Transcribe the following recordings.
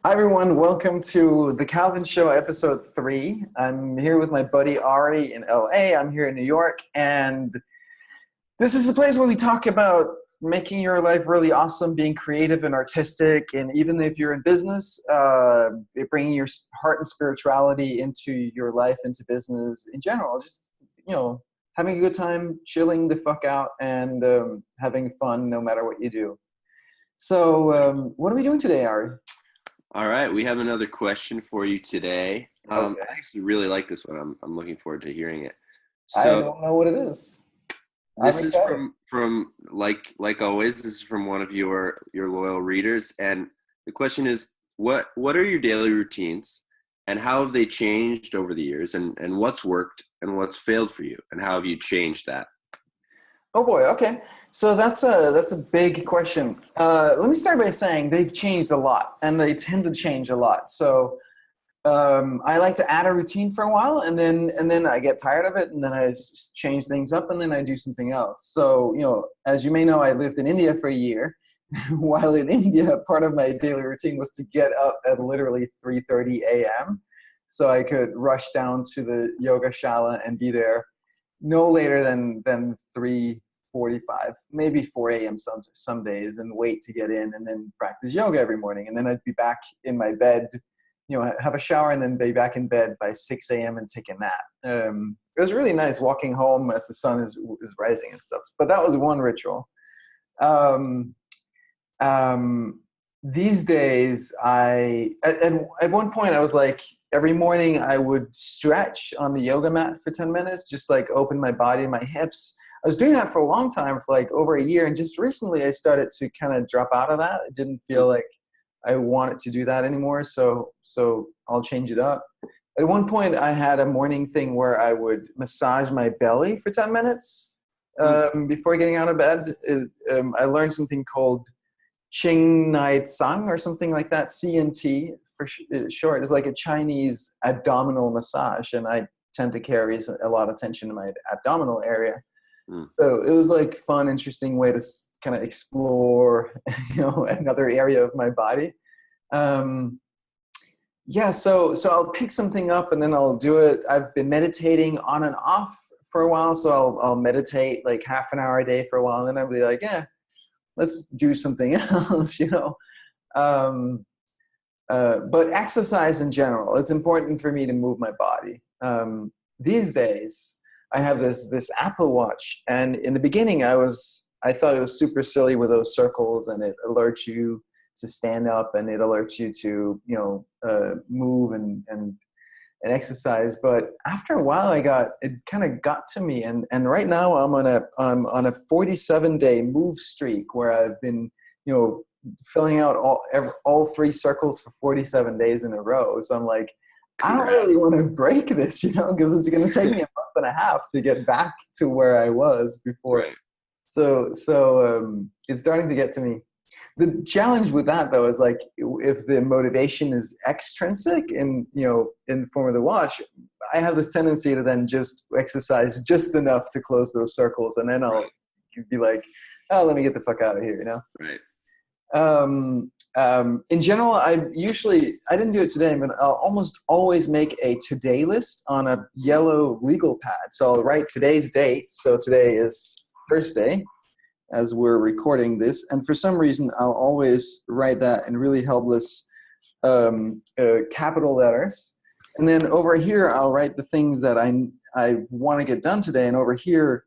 Hi everyone, welcome to the Calvin Show, episode 3. I'm here with my buddy Ari in LA. I'm here in New York, and this is the place where we talk about making your life really awesome, being creative and artistic, and even if you're in business, bringing your heart and spirituality into your life, into business in general. Just, having a good time, chilling the fuck out, and having fun no matter what you do. So, what are we doing today, Ari? All right, we have another question for you today. I Okay. actually really like this one. I'm looking forward to hearing it. I So don't know what it is. I'm this is excited. from like always. This is from one of your loyal readers, and the question is, what are your daily routines, and how have they changed over the years, and what's worked and what's failed for you, and how have you changed that? Oh boy, okay. So that's a big question. Let me start by saying they've changed a lot, and they tend to change a lot. So I like to add a routine for a while, and then I get tired of it, and then I change things up, and then I do something else. So as you may know, I lived in India for a year. While in India, part of my daily routine was to get up at literally 3:30 a.m. so I could rush down to the yoga shala and be there no later than 3:45, maybe 4 a.m. some days, and wait to get in, and then practice yoga every morning. And then I'd be back in my bed, have a shower, and then be back in bed by 6 a.m. and take a nap. It was really nice walking home as the sun is rising and stuff. But that was one ritual. Um, um, these days, at one point I was like, every morning I would stretch on the yoga mat for 10 minutes, just like open my body, my hips. I was doing that for a long time, for like over a year, and just recently I started to kind of drop out of that. I didn't feel like I wanted to do that anymore, so I'll change it up. At one point I had a morning thing where I would massage my belly for 10 minutes before getting out of bed. I learned something called Qing Nai Tsang or something like that, CNT for short. Is like a Chinese abdominal massage, and I tend to carry a lot of tension in my abdominal area. Mm. So it was like fun, interesting way to kind of explore, another area of my body. Yeah, so I'll pick something up and then I'll do it. I've been meditating on and off for a while, so I'll meditate like half an hour a day for a while, and then I'll be like, yeah, let's do something else. But exercise in general, it's important for me to move my body. These days, I have this Apple Watch, and in the beginning, I thought it was super silly with those circles, and it alerts you to stand up, and it alerts you to move and exercise. But after a while, it kind of got to me, and right now I'm on a 47-day move streak where I've been filling out all 3 circles for 47 days in a row. So I'm like, I don't really want to break this, because it's going to take me a month and a half to get back to where I was before. Right. So it's starting to get to me. The challenge with that, though, is like, if the motivation is extrinsic in the form of the watch, I have this tendency to then just exercise just enough to close those circles, and then I'll be like, oh, let me get the fuck out of here, Right. In general, I didn't do it today, but I'll almost always make a today list on a yellow legal pad. So I'll write today's date. So today is Thursday, as we're recording this. And for some reason, I'll always write that in really helpless capital letters. And then over here, I'll write the things that I want to get done today. And over here,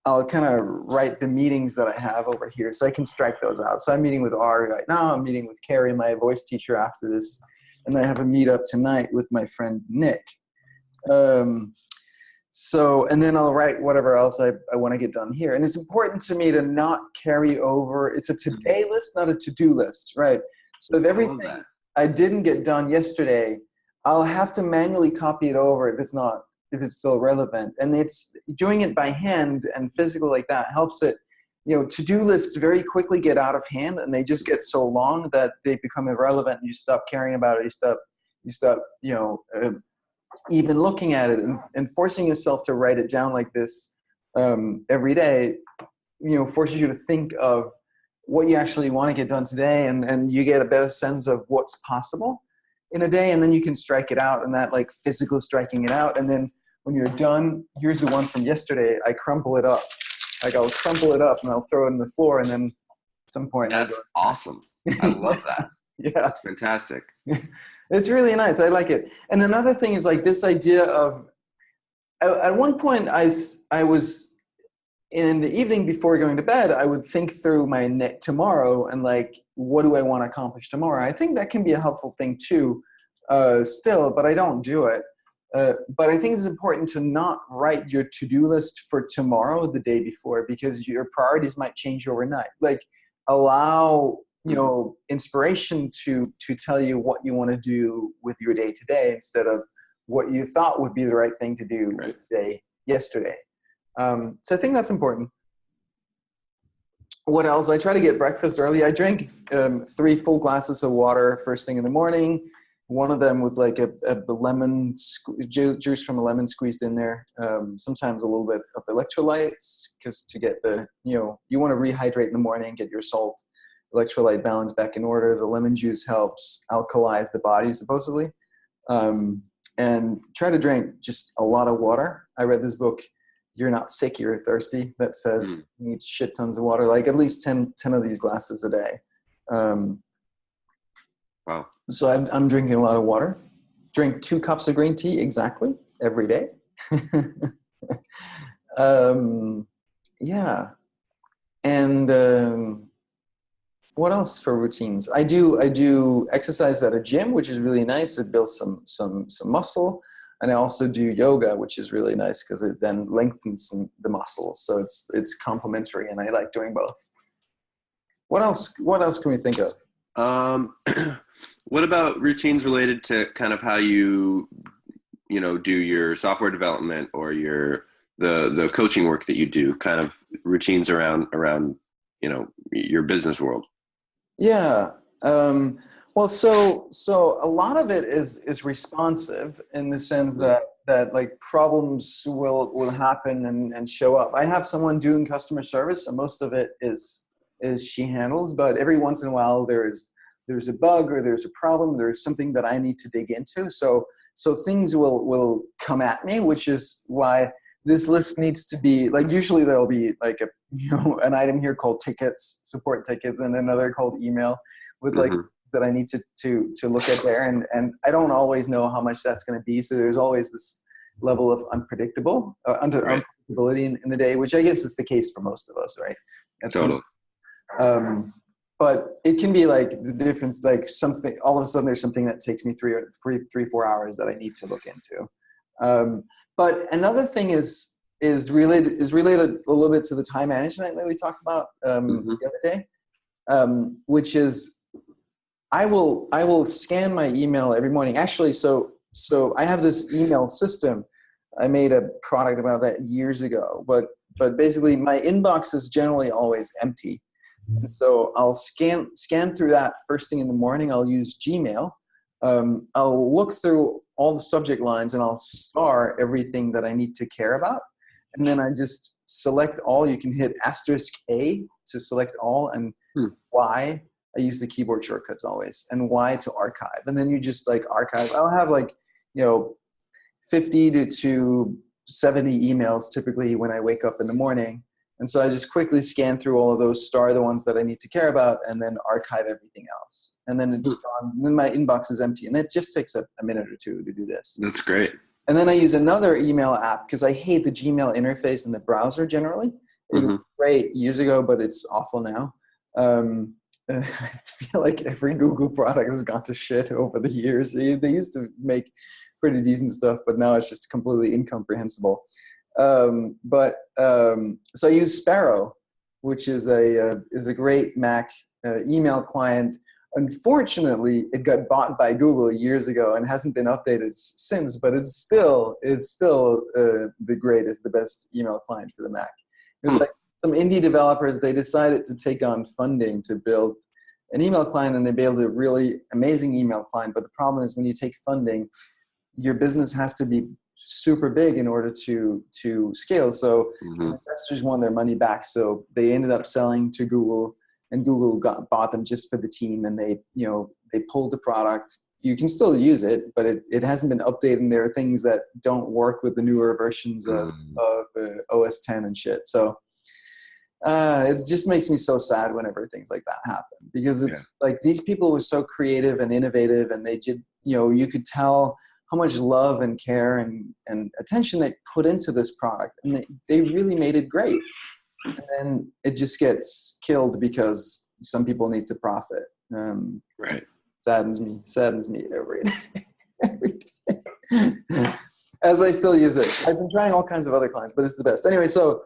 I'll kind of write the meetings that I have over here, so I can strike those out. So I'm meeting with Ari right now. I'm meeting with Carrie, my voice teacher, after this. And I have a meetup tonight with my friend Nick. And then I'll write whatever else I want to get done here. And it's important to me to not carry over. It's a today list, not a to-do list, right? So if everything I didn't get done yesterday, I'll have to manually copy it over if it's still relevant. And it's doing it by hand and physical like that helps it. To-do lists very quickly get out of hand, and they just get so long that they become irrelevant, and you stop caring about it. You stop even looking at it, and forcing yourself to write it down like this every day, forces you to think of what you actually want to get done today, and you get a better sense of what's possible in a day, and then you can strike it out, and that like physical striking it out. And then when you're done, here's the one from yesterday. I crumple it up. Like I'll crumple it up and I'll throw it on the floor, and then at some point That's awesome. I love that. Yeah, That's fantastic. it's really nice. I like it. And another thing is like this idea of, at one point I was in the evening before going to bed, I would think through my tomorrow and like, what do I want to accomplish tomorrow? I think that can be a helpful thing too, still, but I don't do it. But I think it's important to not write your to-do list for tomorrow the day before, because your priorities might change overnight. Like allow, inspiration to tell you what you want to do with your day today instead of what you thought would be the right thing to do with the day yesterday. So I think that's important. What else? I try to get breakfast early. I drink 3 full glasses of water first thing in the morning. One of them with like a lemon juice from a lemon squeezed in there. Sometimes a little bit of electrolytes, because to get the, you want to rehydrate in the morning, get your salt electrolyte balance back in order. The lemon juice helps alkalize the body supposedly. And try to drink just a lot of water. I read this book, You're Not Sick, You're Thirsty, that says you need shit tons of water, like at least 10 of these glasses a day. Wow. So I'm drinking a lot of water. Drink 2 cups of green tea exactly every day. Yeah. And what else for routines? I do exercise at a gym, which is really nice. It builds some muscle. And I also do yoga, which is really nice because it then lengthens the muscles. So it's complementary, and I like doing both. What else can we think of? What about routines related to kind of how you do your software development or the coaching work that you do, kind of routines around your business world? Yeah. Well, so a lot of it is responsive in the sense that like problems will happen and show up. I have someone doing customer service, and most of it is she handles, but every once in a while there's a bug or there's a problem, there's something that I need to dig into. So things will come at me, which is why this list needs to be like, usually there'll be like an item here called tickets, support tickets, and another called email with like that I need to look at there. And I don't always know how much that's going to be. So there's always this level of unpredictability in the day, which I guess is the case for most of us, right? Totally. But it can be like the difference, like something, all of a sudden there's something that takes me 3-4 hours that I need to look into. But another thing is related a little bit to the time management that we talked about the other day, which is I will scan my email every morning. Actually, so I have this email system. I made a product about that years ago, but basically my inbox is generally always empty. And so I'll scan through that first thing in the morning. I'll use Gmail. I'll look through all the subject lines and I'll star everything that I need to care about. And then I just select all. You can hit *A to select all, and Y. I use the keyboard shortcuts always, and Y to archive. And then you just like archive. I'll have like, 50 to 70 emails typically when I wake up in the morning. And so I just quickly scan through all of those, star the ones that I need to care about, and then archive everything else. And then it's gone. And then my inbox is empty. And it just takes a minute or two to do this. That's great. And then I use another email app because I hate the Gmail interface in the browser generally. It was great years ago, but it's awful now. I feel like every Google product has gone to shit over the years. They used to make pretty decent stuff, but now it's just completely incomprehensible. So I use Sparrow, which is a great Mac email client. Unfortunately, it got bought by Google years ago and hasn't been updated since. But it's still the best email client for the Mac. It was like some indie developers, they decided to take on funding to build an email client, and they built a really amazing email client. But the problem is when you take funding, your business has to be super big in order to scale. So investors want their money back. So they ended up selling to Google. and Google bought them just for the team, and they pulled the product. You can still use it, but it hasn't been updated, and there are things that don't work with the newer versions of OS 10 and shit. So it just makes me so sad whenever things like that happen, because it's like these people were so creative and innovative, and they did, you could tell how much love and care and attention they put into this product, and they really made it great. And then it just gets killed because some people need to profit. Right. Saddens me every day. As I still use it. I've been trying all kinds of other clients, but it's the best. Anyway, so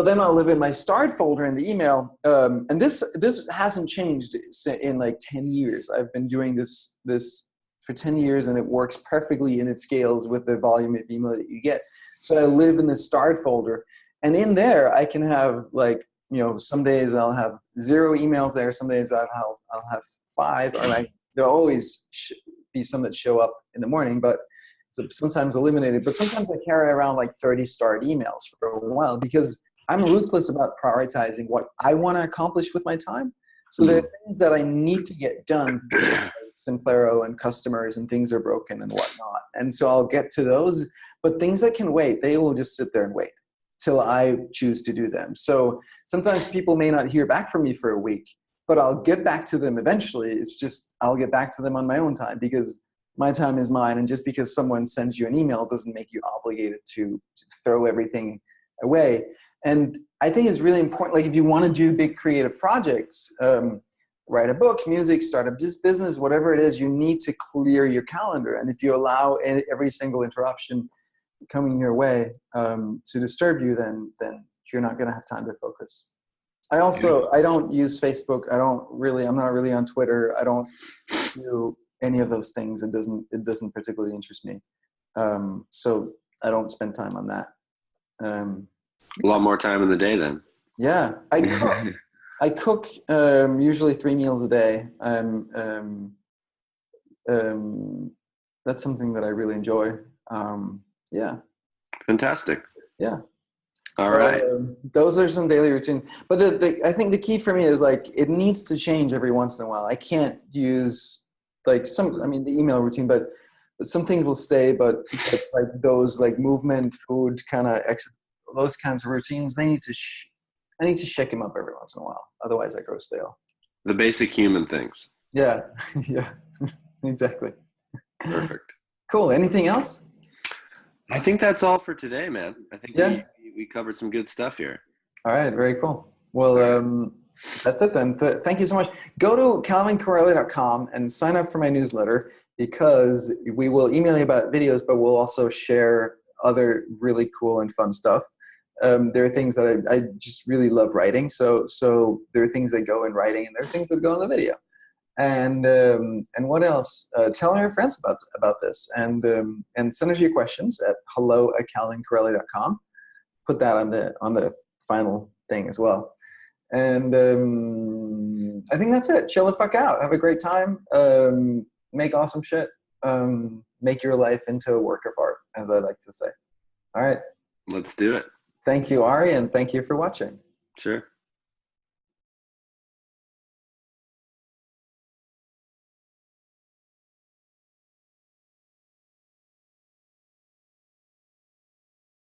then I'll live in my starred folder in the email. And this hasn't changed in like 10 years. I've been doing this for 10 years, and it works perfectly, and it scales with the volume of email that you get. So I live in this starred folder, and in there I can have like, some days I'll have 0 emails there. Some days I'll have 5, or there'll always be some that show up in the morning, but sometimes eliminated. But sometimes I carry around like 30 starred emails for a while, because I'm ruthless about prioritizing what I want to accomplish with my time. So there are things that I need to get done, like Simplero and customers, and things are broken and whatnot. And so I'll get to those, but things that can wait, they will just sit there and wait till I choose to do them. So sometimes people may not hear back from me for a week, but I'll get back to them eventually. It's just, I'll get back to them on my own time, because my time is mine. And just because someone sends you an email doesn't make you obligated to throw everything away. And I think it's really important, like if you want to do big creative projects, write a book, music, start a business, whatever it is, you need to clear your calendar. And if you allow every single interruption coming your way to disturb you, then you're not going to have time to focus. I don't use Facebook. I'm not really on Twitter. I don't do any of those things. It doesn't particularly interest me. So I don't spend time on that. A lot more time in the day then. Yeah, I cook usually 3 meals a day. That's something that I really enjoy. Yeah. Fantastic. Yeah. All right. Those are some daily routine. But I think the key for me is like, it needs to change every once in a while. I can't use like the email routine, but some things will stay, but like those like movement, food, those kinds of routines, I need to shake them up every once in a while. Otherwise I grow stale. The basic human things. Yeah. Yeah, exactly. Perfect. Cool. Anything else? I think that's all for today, man. I think we covered some good stuff here. All right. Very cool. Well, that's it then. Thank you so much. Go to calvincorelli.com and sign up for my newsletter, because we will email you about videos, but we'll also share other really cool and fun stuff. There are things that I just really love writing. So there are things that go in writing, and there are things that go in the video. And what else? Tell your friends about this, and send us your questions at hello@calvincorelli.com. Put that on the final thing as well. And I think that's it. Chill the fuck out. Have a great time. Make awesome shit. Make your life into a work of art, as I like to say. All right. Let's do it. Thank you, Ari, and thank you for watching. Sure.